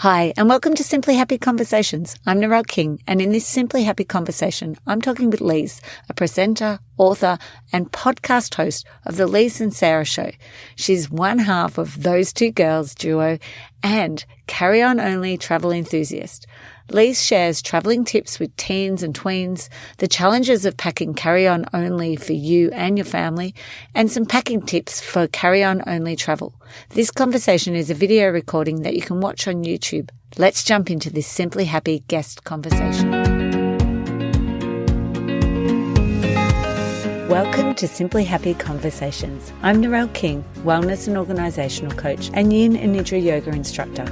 Hi, and welcome to Simply Happy Conversations. I'm Narelle King, and in this Simply Happy Conversation, I'm talking with Lise, a presenter, author, and podcast host of the Lise and Sarah Show. She's one half of Those Two Girls duo and carry-on-only travel enthusiast. Lise shares travelling tips with teens and tweens, the challenges of packing carry-on only for you and your family, and some packing tips for carry-on only travel. This conversation is a video recording that you can watch on YouTube. Let's jump into this Simply Happy guest conversation. Welcome to Simply Happy Conversations. I'm Narelle King, wellness and organisational coach and yin and nidra yoga instructor.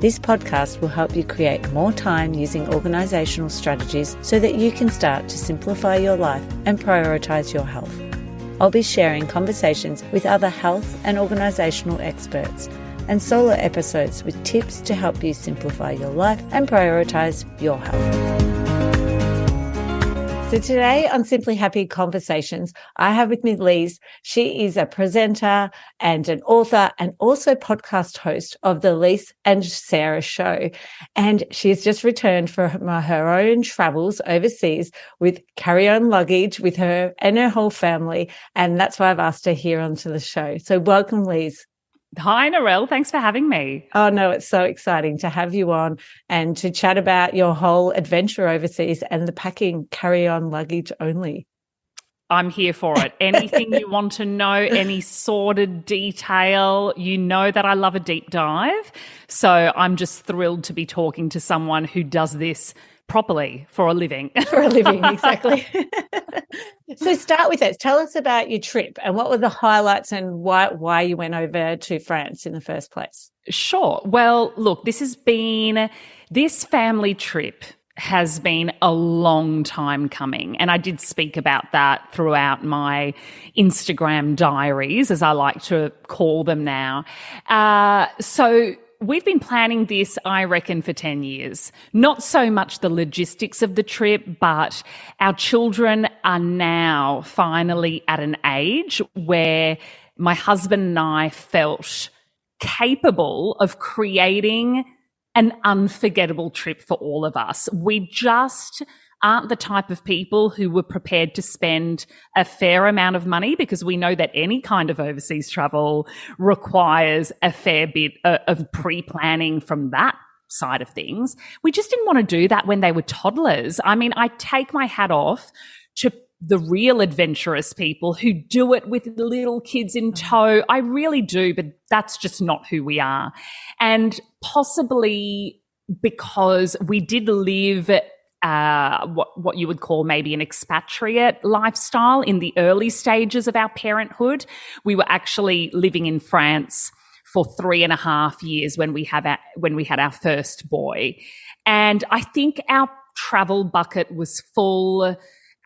This podcast will help you create more time using organisational strategies so that you can start to simplify your life and prioritise your health. I'll be sharing conversations with other health and organisational experts and solo episodes with tips to help you simplify your life and prioritise your health. So today on Simply Happy Conversations, I have with me Lise. She is a presenter and an author and also podcast host of the Lise and Sarah Show. And she has just returned from her own travels overseas with carry-on luggage with her and her whole family. And that's why I've asked her here onto the show. So welcome, Lise. Hi, Narelle. Thanks for having me. Oh, no, it's so exciting to have you on and to chat about your whole adventure overseas and the packing carry-on luggage only. I'm here for it. Anything you want to know, any sordid detail, you know that I love a deep dive. So I'm just thrilled to be talking to someone who does this properly for a living. For a living, exactly. So start with it. Tell us about your trip and what were the highlights and why you went over to France in the first place. Sure. Well, look, this family trip has been a long time coming. And I did speak about that throughout my Instagram diaries, as I like to call them now. So we've been planning this, I reckon, for 10 years. Not so much the logistics of the trip, but our children are now finally at an age where my husband and I felt capable of creating an unforgettable trip for all of us. We just aren't the type of people who were prepared to spend a fair amount of money, because we know that any kind of overseas travel requires a fair bit of pre-planning from that side of things. We just didn't want to do that when they were toddlers. I mean, I take my hat off to the real adventurous people who do it with little kids in tow. I really do, but that's just not who we are. And possibly because we did live what you would call maybe an expatriate lifestyle in the early stages of our parenthood. We were actually living in France for 3.5 years when we had our first boy. And I think our travel bucket was full.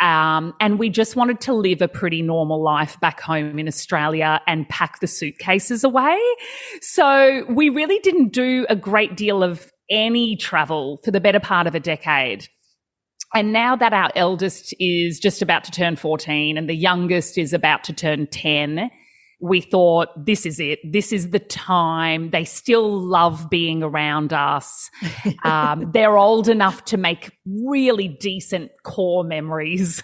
And we just wanted to live a pretty normal life back home in Australia and pack the suitcases away. So we really didn't do a great deal of any travel for the better part of a decade. And now that our eldest is just about to turn 14 and the youngest is about to turn 10, we thought, this is it. This is the time. They still love being around us. They're old enough to make really decent core memories.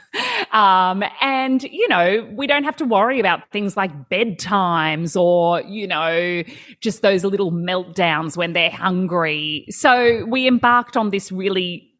And, you know, we don't have to worry about things like bedtimes or, you know, just those little meltdowns when they're hungry. So we embarked on this really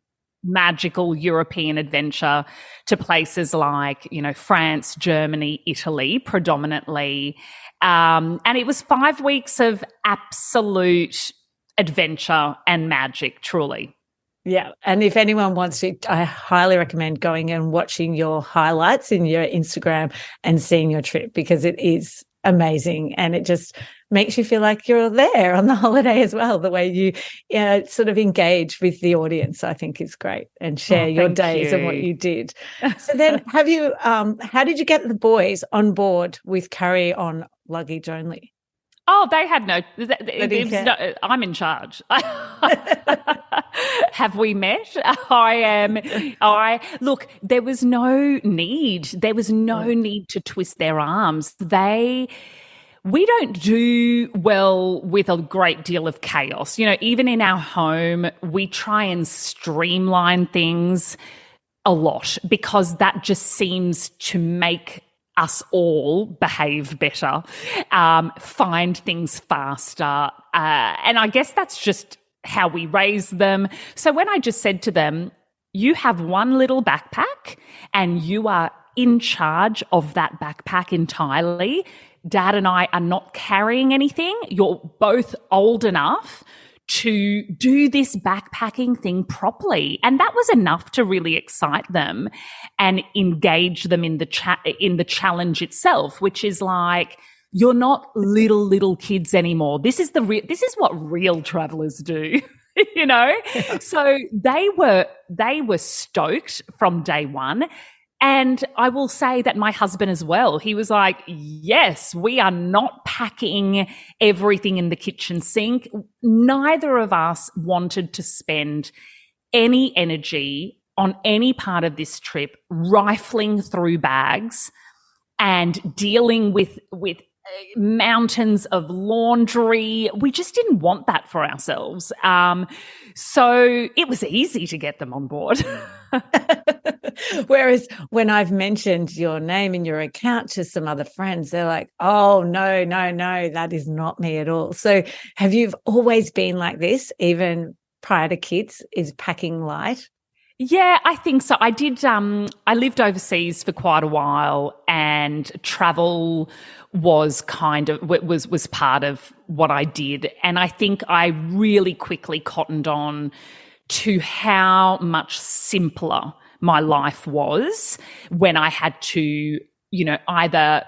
magical European adventure to places like, you know, France, Germany, Italy, predominantly. And it was 5 weeks of absolute adventure and magic, truly. Yeah. And if anyone wants to, I highly recommend going and watching your highlights in your Instagram and seeing your trip, because it is amazing. And it just makes you feel like you're there on the holiday as well. The way you sort of engage with the audience, I think is great, and share your days and what you did. So then have you, how did you get the boys on board with carry-on luggage only? Oh, they had no, I'm in charge. Have we met? Look, there was no need. There was no need to twist their arms. we don't do well with a great deal of chaos. You know, even in our home, we try and streamline things a lot because that just seems to make us all behave better, find things faster. And I guess that's just how we raise them. So when I just said to them, you have one little backpack and you are in charge of that backpack entirely. Dad and I are not carrying anything. You're both old enough to do this backpacking thing properly. And that was enough to really excite them and engage them in the challenge itself, which is like, you're not little kids anymore. This is what real travelers do. You know? Yeah. So they were stoked from day one. And I will say that my husband as well, he was like, yes, we are not packing everything in the kitchen sink. Neither of us wanted to spend any energy on any part of this trip rifling through bags and dealing with mountains of laundry. We just didn't want that for ourselves. So it was easy to get them on board. Whereas when I've mentioned your name and your account to some other friends, they're like, oh, no, that is not me at all. So have you always been like this, even prior to kids, is packing light? Yeah, I think so. I did. I lived overseas for quite a while, and travel was was part of what I did. And I think I really quickly cottoned on to how much simpler my life was when I had to, you know, either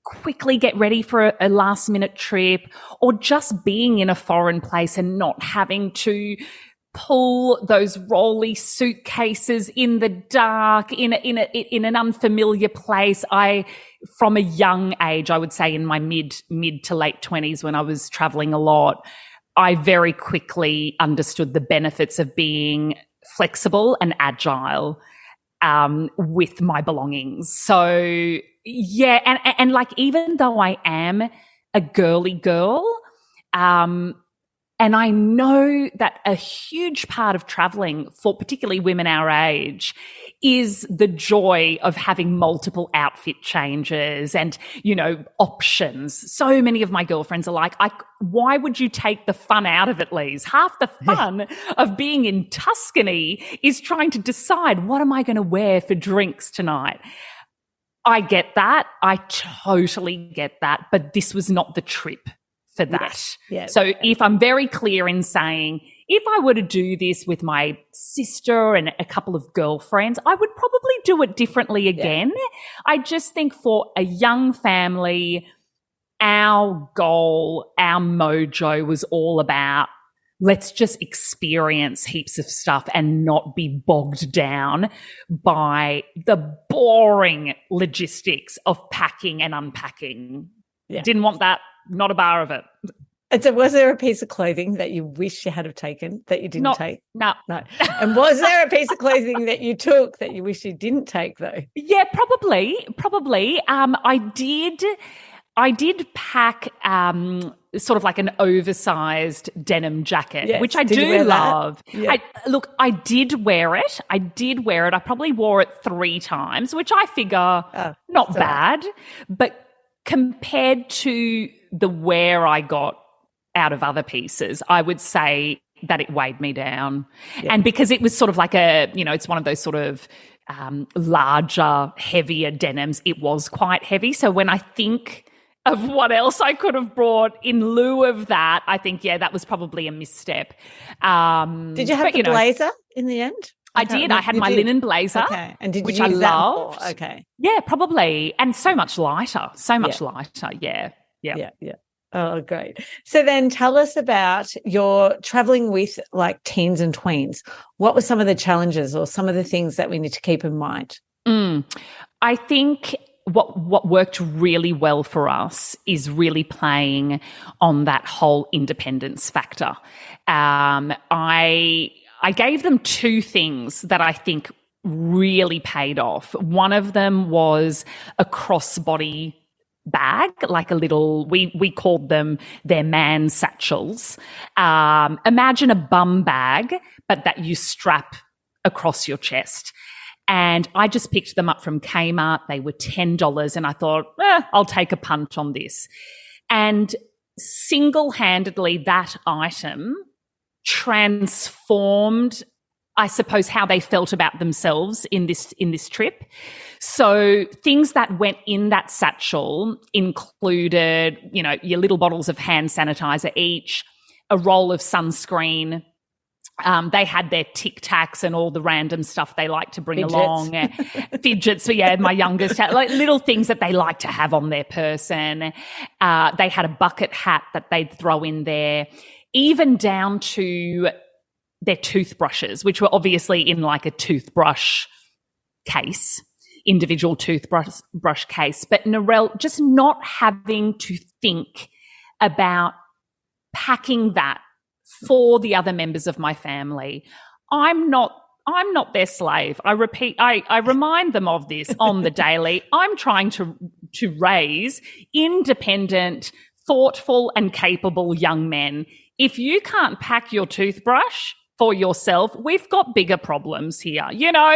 quickly get ready for a last minute trip or just being in a foreign place and not having to pull those rolly suitcases in the dark in an unfamiliar place. From a young age, I would say in my mid to late 20s when I was traveling a lot, I very quickly understood the benefits of being flexible and agile with my belongings. So yeah, and like, even though I am a girly girl, and I know that a huge part of traveling for particularly women our age is the joy of having multiple outfit changes and, you know, options. So many of my girlfriends are like, why would you take the fun out of it, Lise? Half the fun of being in Tuscany is trying to decide, what am I going to wear for drinks tonight? I get that. I totally get that. But this was not the trip for that. Yes. Yeah. So if I'm very clear in saying, if I were to do this with my sister and a couple of girlfriends, I would probably do it differently again. Yeah. I just think for a young family, our goal, our mojo was all about, let's just experience heaps of stuff and not be bogged down by the boring logistics of packing and unpacking. Yeah. Didn't want that. Not a bar of it. And so was there a piece of clothing that you wish you had have taken that you didn't take? No. And was there a piece of clothing that you took that you wish you didn't take, though? Yeah, probably. I did pack sort of like an oversized denim jacket, yes, which I do love. Yeah. I did wear it. I probably wore it 3 times, which I figure not bad. But compared to the wear I got out of other pieces, I would say that it weighed me down. Yeah. And because it was sort of like it's one of those sort of larger, heavier denims, it was quite heavy. So when I think of what else I could have brought in lieu of that, I think, yeah, that was probably a misstep. Did you have the blazer in the end? I did. I had my linen blazer, okay. And did you which use I loved. That? Okay. Yeah, probably. And so much lighter. Yeah. Oh, great. So then tell us about your traveling with like teens and tweens. What were some of the challenges or some of the things that we need to keep in mind? I think what worked really well for us is really playing on that whole independence factor. I gave them 2 things that I think really paid off. One of them was a crossbody bag, like a little, we called them their man satchels. Imagine a bum bag, but that you strap across your chest. And I just picked them up from Kmart. They were $10 and I thought, I'll take a punt on this. And single-handedly, that item transformed, I suppose, how they felt about themselves in this trip. So things that went in that satchel included, your little bottles of hand sanitizer each, a roll of sunscreen. They had their Tic Tacs and all the random stuff they like to bring along. Fidgets. So yeah, my youngest had like little things that they like to have on their person. They had a bucket hat that they'd throw in there, even down to their toothbrushes, which were obviously in like a toothbrush case, individual toothbrush case. But Narelle, just not having to think about packing that for the other members of my family. I'm not their slave. I repeat, I remind them of this on the daily. I'm trying to raise independent, thoughtful and capable young men. If you can't pack your toothbrush for yourself, we've got bigger problems here,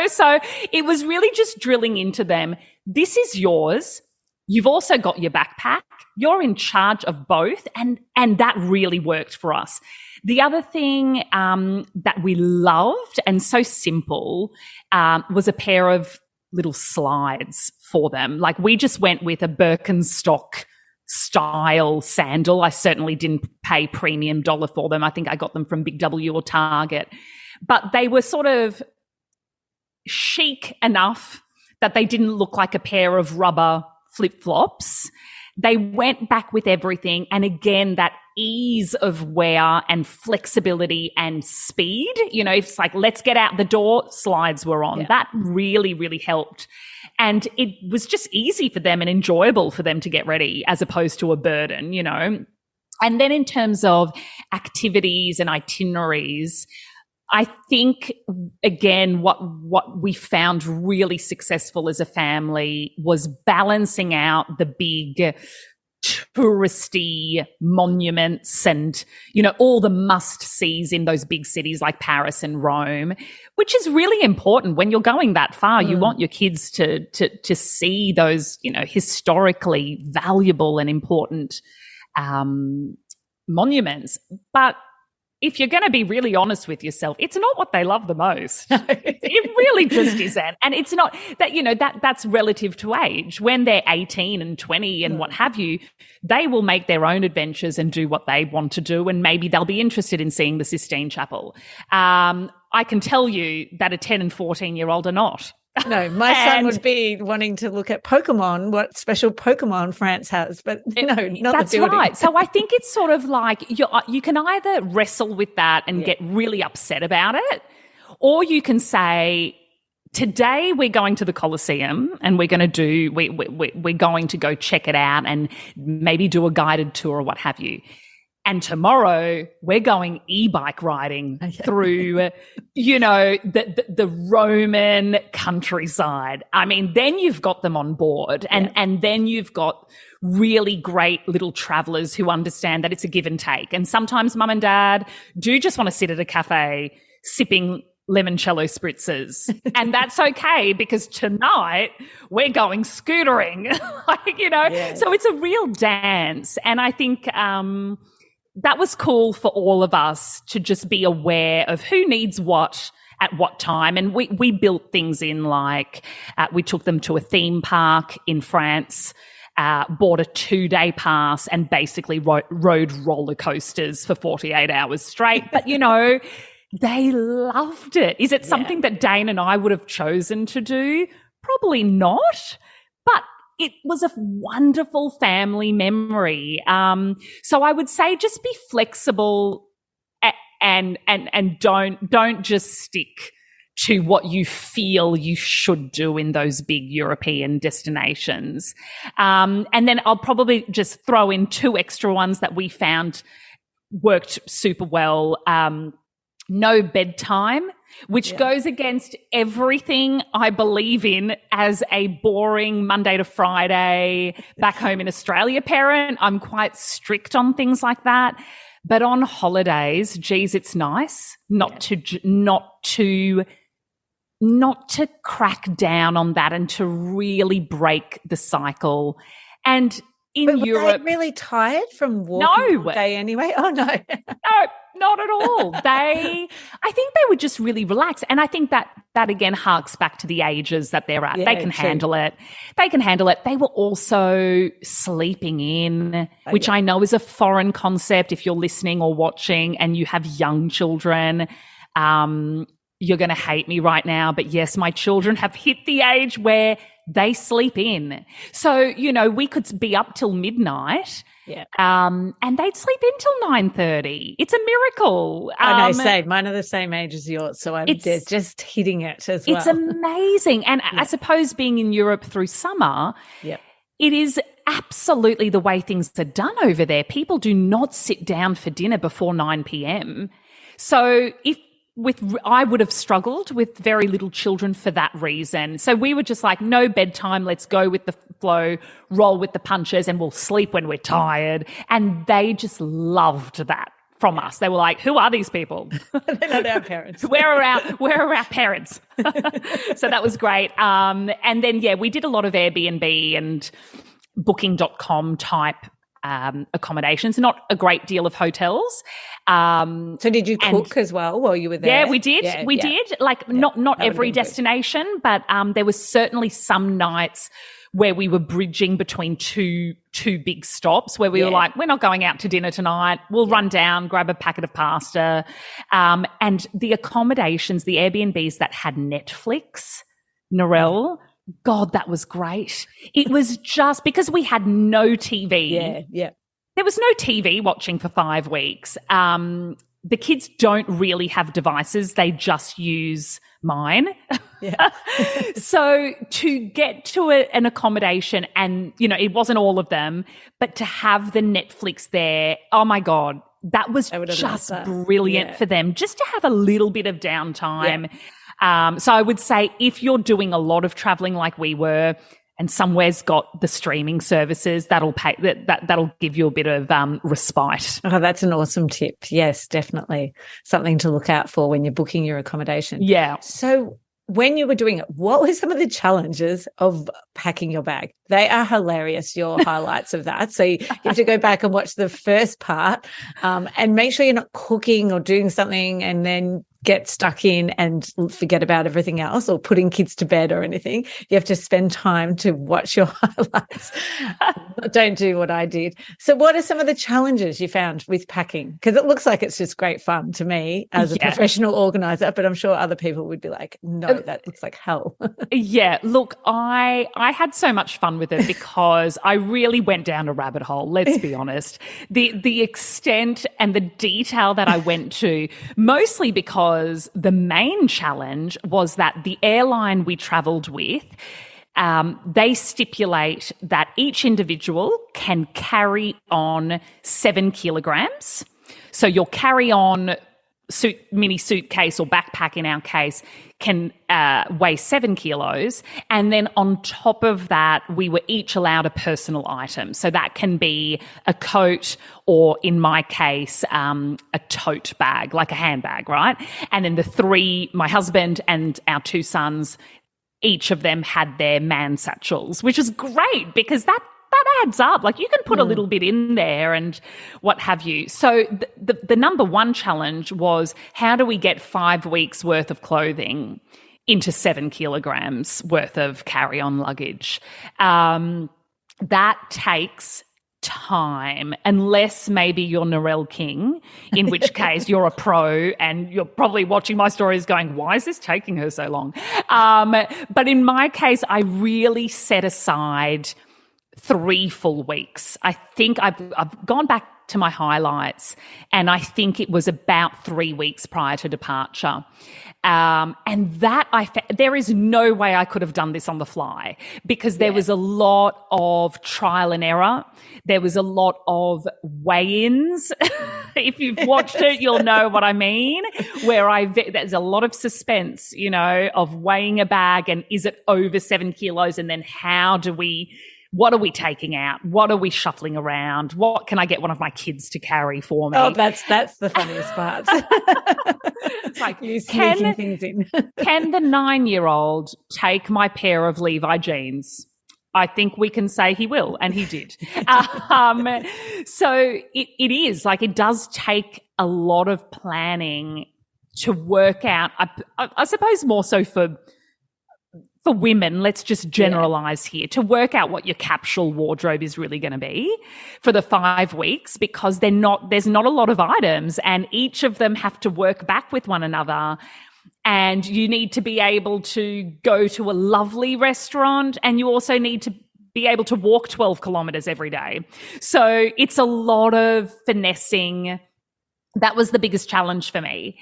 So it was really just drilling into them. This is yours. You've also got your backpack. You're in charge of both. And that really worked for us. The other thing that we loved and so simple was a pair of little slides for them. Like we just went with a Birkenstock style sandal. I certainly didn't pay premium dollar for them. I think I got them from Big W or Target. But they were sort of chic enough that they didn't look like a pair of rubber flip-flops. They went back with everything. And again, that ease of wear and flexibility and speed, it's like, let's get out the door, slides were on. Yeah. That really, really helped. And it was just easy for them and enjoyable for them to get ready as opposed to a burden, And then in terms of activities and itineraries, I think, again, what we found really successful as a family was balancing out the big touristy monuments and, all the must-sees in those big cities like Paris and Rome, which is really important when you're going that far. You want your kids to see those, historically valuable and important monuments. But if you're going to be really honest with yourself, it's not what they love the most. It really just isn't. And it's not that, that's relative to age. When they're 18 and 20 and what have you, they will make their own adventures and do what they want to do. And maybe they'll be interested in seeing the Sistine Chapel. I can tell you that a 10 and 14-year-old are not. No, my son would be wanting to look at Pokemon, what special Pokemon France has, but not the building. That's right. So I think it's sort of like you can either wrestle with that and get really upset about it, or you can say, today we're going to the Colosseum and we're going to go check it out and maybe do a guided tour or what have you. And tomorrow we're going e-bike riding through, the Roman countryside. I mean, then you've got them on board and then you've got really great little travelers who understand that it's a give and take. And sometimes mum and dad do just want to sit at a cafe sipping limoncello spritzers. And that's okay because tonight we're going scootering, So it's a real dance. And I think, that was cool for all of us to just be aware of who needs what at what time. And we built things in like we took them to a theme park in France, bought a 2-day pass and basically rode roller coasters for 48 hours straight. But, they loved it. Is it something that Dane and I would have chosen to do? Probably not. But it was a wonderful family memory. So I would say just be flexible and don't just stick to what you feel you should do in those big European destinations. And then I'll probably just throw in 2 extra ones that we found worked super well. No bedtime which goes against everything I believe in as a boring Monday to Friday back home in Australia parent. I'm quite strict on things like that. But on holidays, geez, it's nice not to crack down on that and to really break the cycle. And in Europe, they really tired from walking all day anyway? Oh, no. No, not at all. I think they were just really relaxed. And I think that again harks back to the ages that they're at. They can handle it. They were also sleeping in, which I know is a foreign concept if you're listening or watching and you have young children. You're going to hate me right now, but yes, my children have hit the age where they sleep in. So, you know, we could be up till midnight and they'd sleep in till 9:30. It's a miracle. I know, same. Mine are the same age as yours, so I'm just hitting it as well. It's amazing. And I suppose being in Europe through summer, it is absolutely the way things are done over there. People do not sit down for dinner before 9 p.m. So I would have struggled with very little children for that reason. So we were just like, no bedtime, let's go with the flow, roll with the punches, and we'll sleep when we're tired. And they just loved that from us. They were like, who are these people? They're not our parents. Where are our parents? So that was great. And then, we did a lot of Airbnb and booking.com type accommodations, not a great deal of hotels. So did you cook as well while you were there? Yeah, we did. We did. Like not every destination, but there was certainly some nights where we were bridging between two big stops where we were like, we're not going out to dinner tonight. We'll run down, grab a packet of pasta. And the accommodations, the Airbnbs that had Netflix, Narelle, God, that was great. It was just because we had no TV. Yeah. There was no TV watching for 5 weeks. The kids don't really have devices. They just use mine. Yeah. So to get to an accommodation and, you know, it wasn't all of them, but to have the Netflix there, oh, my God, that was just brilliant for them, just to have a little bit of downtime. Yeah. So I would say if you're doing a lot of traveling like we were and somewhere's got the streaming services, that'll give you a bit of respite. Oh, that's an awesome tip. Yes, definitely. Something to look out for when you're booking your accommodation. Yeah. So when you were doing it, what were some of the challenges of packing your bag? They are hilarious, your highlights of that. So you have to go back and watch the first part and make sure you're not cooking or doing something and then get stuck in and forget about everything else or putting kids to bed or anything. You have to spend time to watch your highlights. Don't do what I did. So what are some of the challenges you found with packing? Because it looks like it's just great fun to me as a professional organizer, but I'm sure other people would be like, no, that looks like hell. Yeah, look, I had so much fun with it because I really went down a rabbit hole, let's be honest. The extent and the detail that I went to, mostly because the main challenge was that the airline we travelled with, they stipulate that each individual can carry on 7 kilograms. So your carry-on mini suitcase or backpack in our case can weigh 7 kilos. And then on top of that, we were each allowed a personal item. So that can be a coat or, in my case, a tote bag, like a handbag, right? And then my husband and our 2 sons, each of them had their man satchels, which is great because that adds up. Like you can put a little bit in there and what have you. So the number one challenge was, how do we get 5 weeks worth of clothing into 7 kilograms worth of carry-on luggage? That takes time, unless maybe you're Narelle King, in which case you're a pro and you're probably watching my stories going, why is this taking her so long? But in my case, I really set aside 3 full weeks. I think I've gone back to my highlights, and I think it was about 3 weeks prior to departure. And that there is no way I could have done this on the fly, because there was a lot of trial and error. There was a lot of weigh-ins. If you've watched it, you'll know what I mean, where there's a lot of suspense, you know, of weighing a bag and is it over 7 kilos? And then what are we taking out? What are we shuffling around? What can I get one of my kids to carry for me? Oh, that's the funniest part. It's like, you sneaking things in. Can the 9-year-old take my pair of Levi jeans? I think we can say he will, and he did. So it is like, it does take a lot of planning to work out. I suppose more so for women, let's just generalize here, to work out what your capsule wardrobe is really going to be for the 5 weeks, because there's not a lot of items, and each of them have to work back with one another. And you need to be able to go to a lovely restaurant, and you also need to be able to walk 12 kilometers every day. So it's a lot of finessing. That was the biggest challenge for me.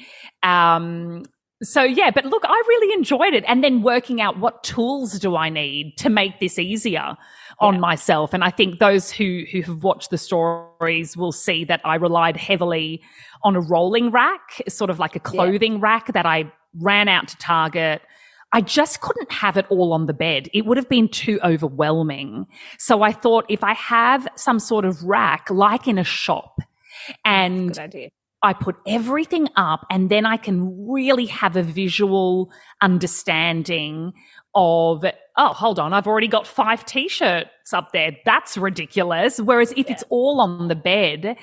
So, yeah, but look, I really enjoyed it. And then working out, what tools do I need to make this easier on myself? And I think those who have watched the stories will see that I relied heavily on a rolling rack, sort of like a clothing rack that I ran out to Target. I just couldn't have it all on the bed. It would have been too overwhelming. So I thought, if I have some sort of rack, like in a shop, and good idea, I put everything up, and then I can really have a visual understanding of, oh, hold on, I've already got 5 T-shirts up there. That's ridiculous. Whereas if it's all on the bed,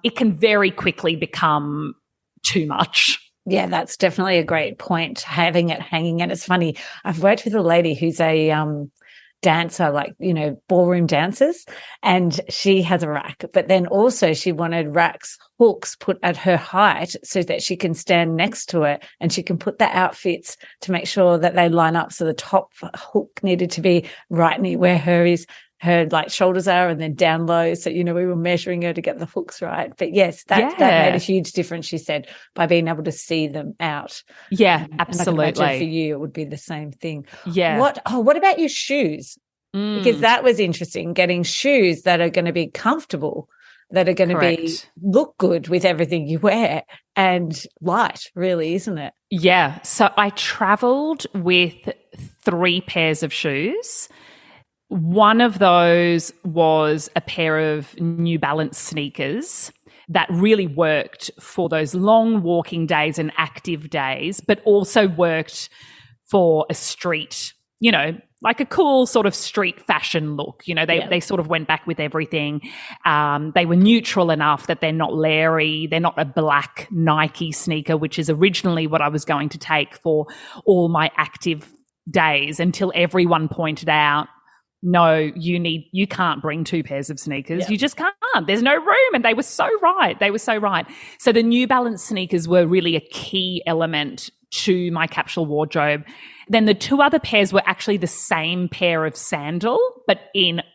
it can very quickly become too much. Yeah, that's definitely a great point, having it hanging. And it's funny, I've worked with a lady who's a dancer, like, you know, ballroom dancers, and she has a rack, but then also she wanted hooks put at her height so that she can stand next to it, and she can put the outfits to make sure that they line up. So the top hook needed to be right near where her like shoulders are, and then down low. So, you know, we were measuring her to get the hooks right. But yes, that made a huge difference, she said, by being able to see them out. Yeah, absolutely. And I can imagine for you, it would be the same thing. Yeah. What about your shoes? Because that was interesting, getting shoes that are going to be comfortable, that are going to look good with everything you wear, and light, really, isn't it? Yeah. So I traveled with 3 pairs of shoes. One of those was a pair of New Balance sneakers that really worked for those long walking days and active days, but also worked for a street, you know, like a cool sort of street fashion look. You know, they sort of went back with everything. They were neutral enough that they're not leery. They're not a black Nike sneaker, which is originally what I was going to take for all my active days, until everyone pointed out, no, you can't bring 2 pairs of sneakers. Yeah. You just can't. There's no room. And they were so right. So the New Balance sneakers were really a key element to my capsule wardrobe. Then the 2 other pairs were actually the same pair of sandal, but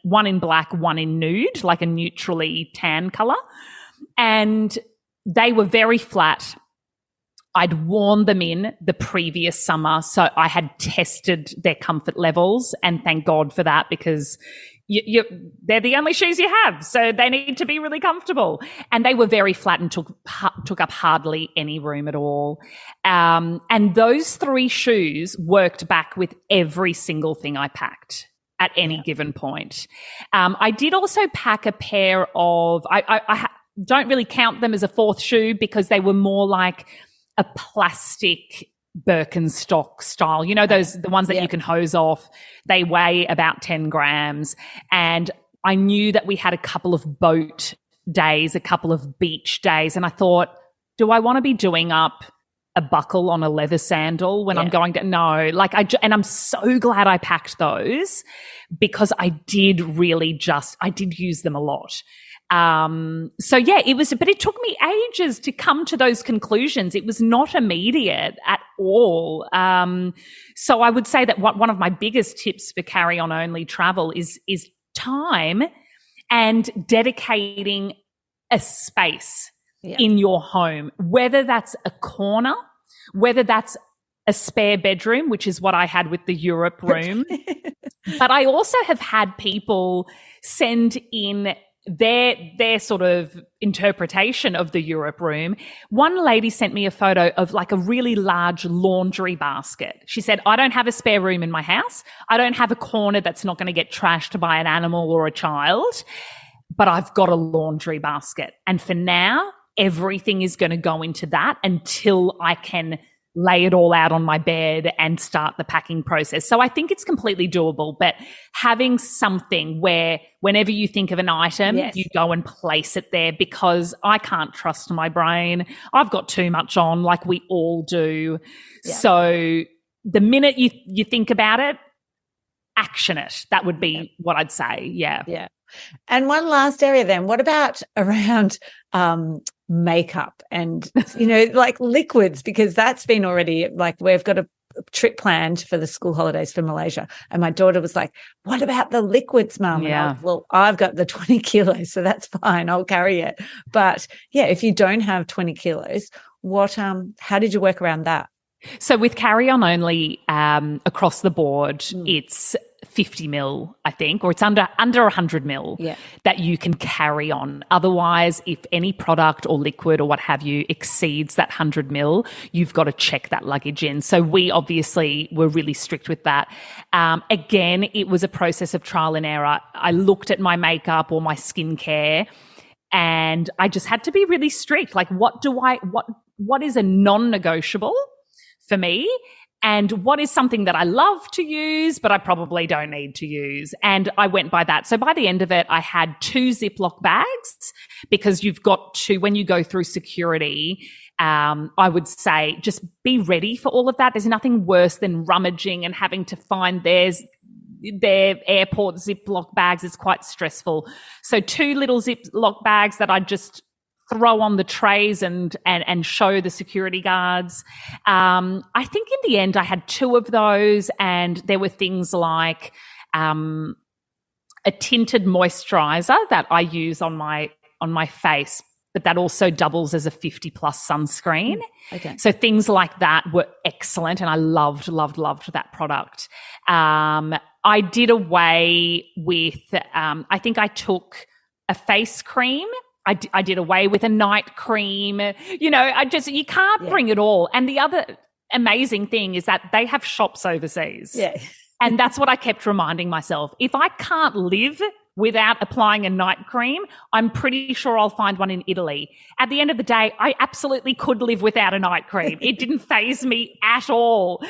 one in black, one in nude, like a neutrally tan color. And they were very flat. I'd worn them in the previous summer, so I had tested their comfort levels, and thank God for that, because they're the only shoes you have, so they need to be really comfortable. And they were very flat and took up hardly any room at all. And those 3 shoes worked back with every single thing I packed at any given point. I did also pack a pair of, I don't really count them as a 4th shoe, because they were more like a plastic Birkenstock style, you know, the ones that you can hose off. They weigh about 10 grams. And I knew that we had a couple of boat days, a couple of beach days. And I thought, do I want to be doing up a buckle on a leather sandal when I'm going to? No, like and I'm so glad I packed those, because I did use them a lot. So yeah, but it took me ages to come to those conclusions. It was not immediate at all. So I would say that one of my biggest tips for carry-on only travel is time and dedicating a space in your home, whether that's a corner, whether that's a spare bedroom, which is what I had with the Europe room. But I also have had people send in their sort of interpretation of the Europe room. One lady sent me a photo of like a really large laundry basket. She said, I don't have a spare room in my house. I don't have a corner that's not going to get trashed by an animal or a child, but I've got a laundry basket. And for now, everything is going to go into that until I can lay it all out on my bed and start the packing process. So I think it's completely doable, but having something where whenever you think of an item, you go and place it there, because I can't trust my brain. I've got too much on, like we all do. Yeah. So the minute you think about it, action it. That would be what I'd say. Yeah. Yeah. And one last area then, what about around makeup and, like liquids, because that's been already, like, we've got a trip planned for the school holidays for Malaysia. And my daughter was like, what about the liquids, Mum? Yeah. Well, I've got the 20 kilos, so that's fine. I'll carry it. But yeah, if you don't have 20 kilos, how did you work around that? So with carry-on only, across the board, it's 50 mil, I think, or it's under 100 mil that you can carry on. Otherwise, if any product or liquid or what have you exceeds that 100 mil, you've got to check that luggage in. So we obviously were really strict with that. Again, it was a process of trial and error. I looked at my makeup or my skincare, and I just had to be really strict. Like, what is a non-negotiable for me, and what is something that I love to use, but I probably don't need to use. And I went by that. So by the end of it, I had 2 Ziploc bags, because you've got to, when you go through security, I would say just be ready for all of that. There's nothing worse than rummaging and having to find their airport Ziploc bags. It's quite stressful. So 2 little Ziploc bags that I just throw on the trays and show the security guards. I think in the end I had 2 of those, and there were things like a tinted moisturizer that I use on my face, but that also doubles as a 50+ sunscreen. Okay. So things like that were excellent, and I loved that product. I did away with, I think I took a face cream. I did away with a night cream. You can't bring it all. And the other amazing thing is that they have shops overseas. Yeah. And that's what I kept reminding myself. If I can't live without applying a night cream, I'm pretty sure I'll find one in Italy. At the end of the day, I absolutely could live without a night cream. It didn't faze me at all.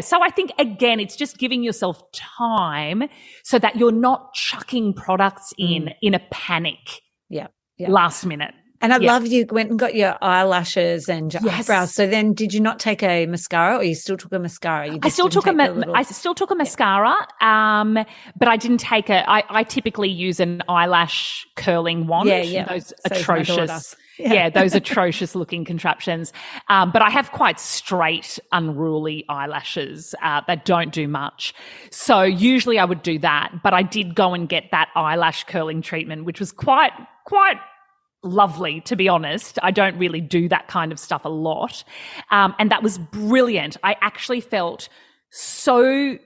So I think, again, it's just giving yourself time so that you're not chucking products in a panic last minute. And I love you went and got your eyelashes and your eyebrows. So then did you not take a mascara, or you still took a mascara? I still took a mascara, but I didn't take I typically use an eyelash curling wand. Yeah. Those atrocious. Those atrocious looking contraptions. But I have quite straight, unruly eyelashes that don't do much. So usually I would do that, but I did go and get that eyelash curling treatment, which was quite lovely, to be honest. I don't really do that kind of stuff a lot. And that was brilliant. I actually felt so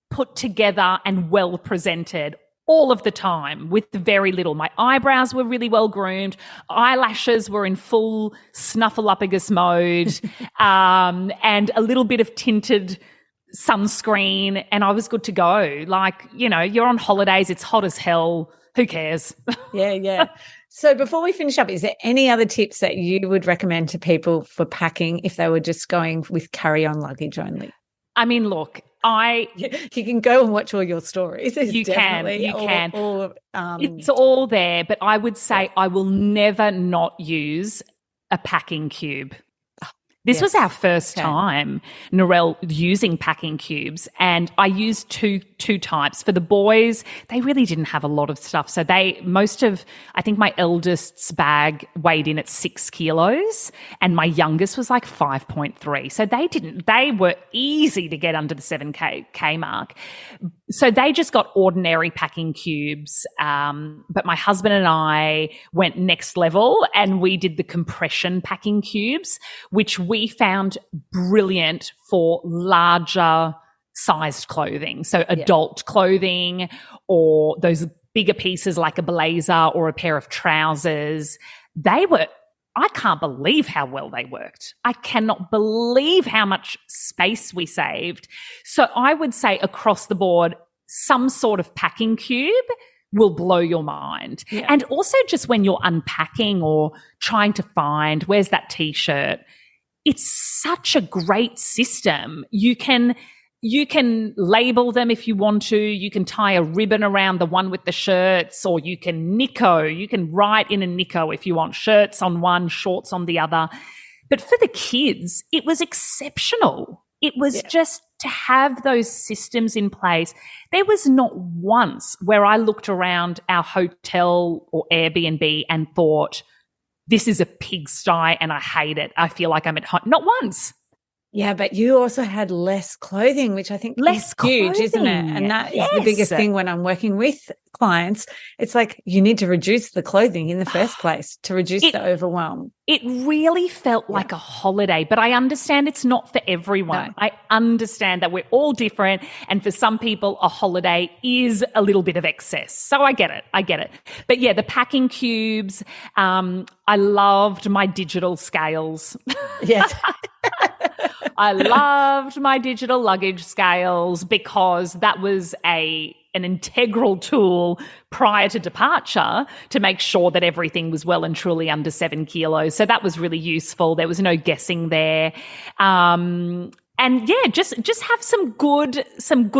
put together and well presented all of the time with very little. My eyebrows were really well groomed. Eyelashes were in full snuffleupagus mode, and a little bit of tinted sunscreen, and I was good to go. Like, you're on holidays, it's hot as hell. Who cares? Yeah. So before we finish up, is there any other tips that you would recommend to people for packing if they were just going with carry-on luggage only? I mean, look, you can go and watch all your stories. You can. It's all there, but I would say I will never not use a packing cube. This was our first time, Narelle, using packing cubes, and I used two types. For the boys, they really didn't have a lot of stuff. So I think my eldest's bag weighed in at 6 kilos and my youngest was like 5.3. So they were easy to get under the 7K mark. So they just got ordinary packing cubes. But my husband and I went next level and we did the compression packing cubes, which we found brilliant for larger sized clothing. So adult clothing or those bigger pieces like a blazer or a pair of trousers. I can't believe how well they worked. I cannot believe how much space we saved. So I would say across the board, some sort of packing cube will blow your mind. Yeah. And also just when you're unpacking or trying to find, where's that T-shirt? It's such a great system. You can label them if you want to. You can tie a ribbon around the one with the shirts, or you can Nico. You can write in a Nico if you want shirts on one, shorts on the other. But for the kids, it was exceptional. It was just to have those systems in place. There was not once where I looked around our hotel or Airbnb and thought, this is a pigsty and I hate it. I feel like I'm at home. Not once. Yeah, but you also had less clothing, which I think is huge, isn't it? And that is the biggest thing when I'm working with clients. It's like you need to reduce the clothing in the first place to reduce the overwhelm. It really felt like a holiday, but I understand it's not for everyone. No. I understand that we're all different, and for some people a holiday is a little bit of excess. So I get it. But yeah, the packing cubes, I loved my digital scales. Yes. I loved my digital luggage scales because that was an integral tool prior to departure to make sure that everything was well and truly under 7 kilos. So that was really useful. There was no guessing there. And yeah, just have some good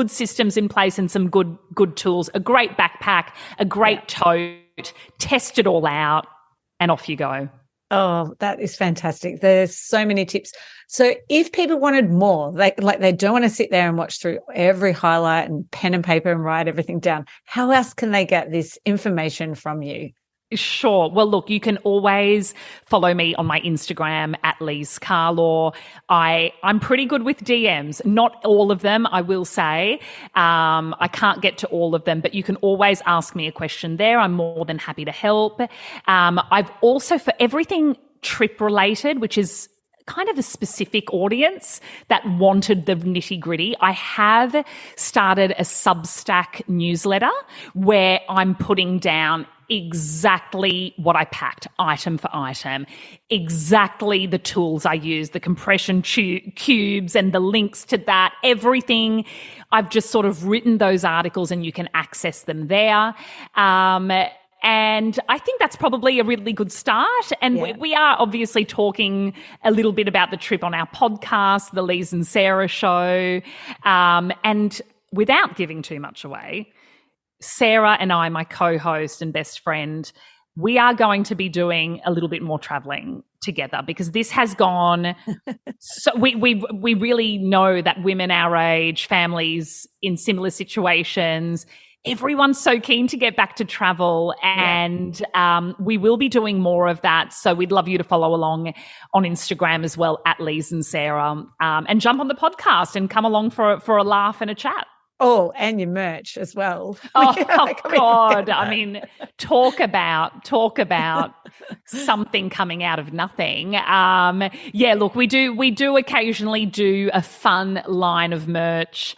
systems in place and some good tools, a great backpack, a great tote, test it all out, and off you go. Oh, that is fantastic. There's so many tips. So if people wanted more, they don't want to sit there and watch through every highlight and pen and paper and write everything down, how else can they get this information from you? Sure. Well, look, you can always follow me on my Instagram at Lise Carlaw. I'm pretty good with DMs. Not all of them, I will say. I can't get to all of them, but you can always ask me a question there. I'm more than happy to help. I've also, for everything trip related, which is kind of a specific audience that wanted the nitty gritty, I have started a Substack newsletter where I'm putting down exactly what I packed, item for item, exactly the tools I used, the compression cubes and the links to that, everything. I've just sort of written those articles and you can access them there. And I think that's probably a really good start. And we are obviously talking a little bit about the trip on our podcast, the Lise and Sarah Show. And without giving too much away, Sarah and I, my co-host and best friend, we are going to be doing a little bit more traveling together because this has gone. So we really know that women our age, families in similar situations, everyone's so keen to get back to travel, and we will be doing more of that. So we'd love you to follow along on Instagram as well at Lise and Sarah, and jump on the podcast and come along for a laugh and a chat. Oh, and your merch as well. Oh God. I mean, talk about something coming out of nothing. Yeah, look, we do occasionally do a fun line of merch.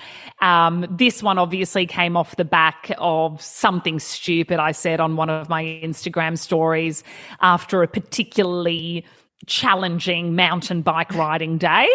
This one obviously came off the back of something stupid I said on one of my Instagram stories after a particularly challenging mountain bike riding day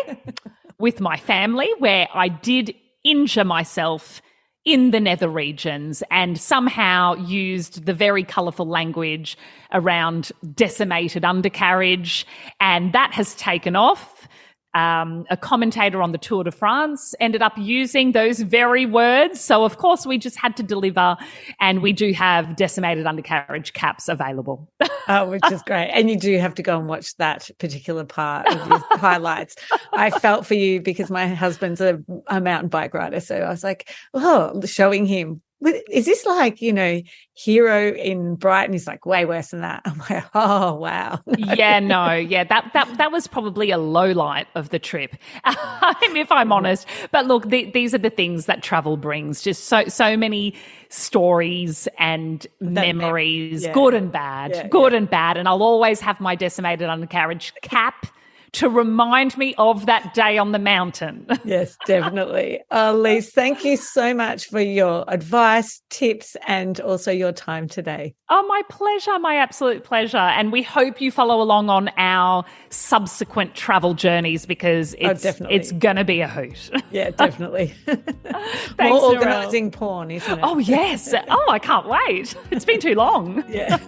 with my family, where I did injure myself in the nether regions and somehow used the very colourful language around decimated undercarriage, and that has taken off. a commentator on the Tour de France ended up using those very words. So, of course, we just had to deliver, and we do have decimated undercarriage caps available. Oh, which is great. And you do have to go and watch that particular part of your highlights. I felt for you because my husband's a mountain bike rider. So I was like, oh, showing him. Is this like, Hero in Brighton? He's like, way worse than that. I'm like, oh, wow. Yeah, no. Yeah, that was probably a low light of the trip, if I'm honest. But look, these are the things that travel brings. Just so many stories and memories, good and bad, and bad. And I'll always have my decimated undercarriage cap to remind me of that day on the mountain. Yes, definitely. Lise, thank you so much for your advice, tips, and also your time today. Oh, my pleasure, my absolute pleasure. And we hope you follow along on our subsequent travel journeys because it's going to be a hoot. Yeah, definitely. Thanks, more organising porn, isn't it? Oh, yes. Oh, I can't wait. It's been too long. Yeah,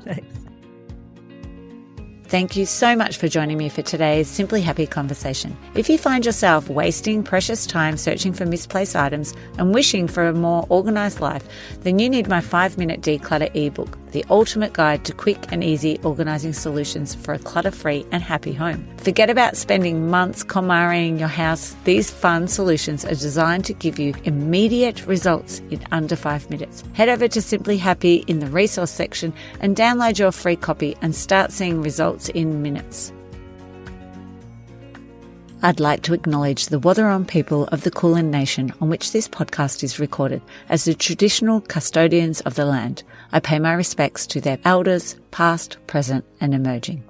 thanks. Thank you so much for joining me for today's Simply Happy conversation. If you find yourself wasting precious time searching for misplaced items and wishing for a more organised life, then you need my 5-minute declutter ebook, the ultimate guide to quick and easy organising solutions for a clutter-free and happy home. Forget about spending months KonMariing your house. These fun solutions are designed to give you immediate results in under 5 minutes. Head over to Simply Happy in the resource section and download your free copy and start seeing results in minutes. I'd like to acknowledge the Wathaurong people of the Kulin Nation on which this podcast is recorded as the traditional custodians of the land. I pay my respects to their elders, past, present and emerging.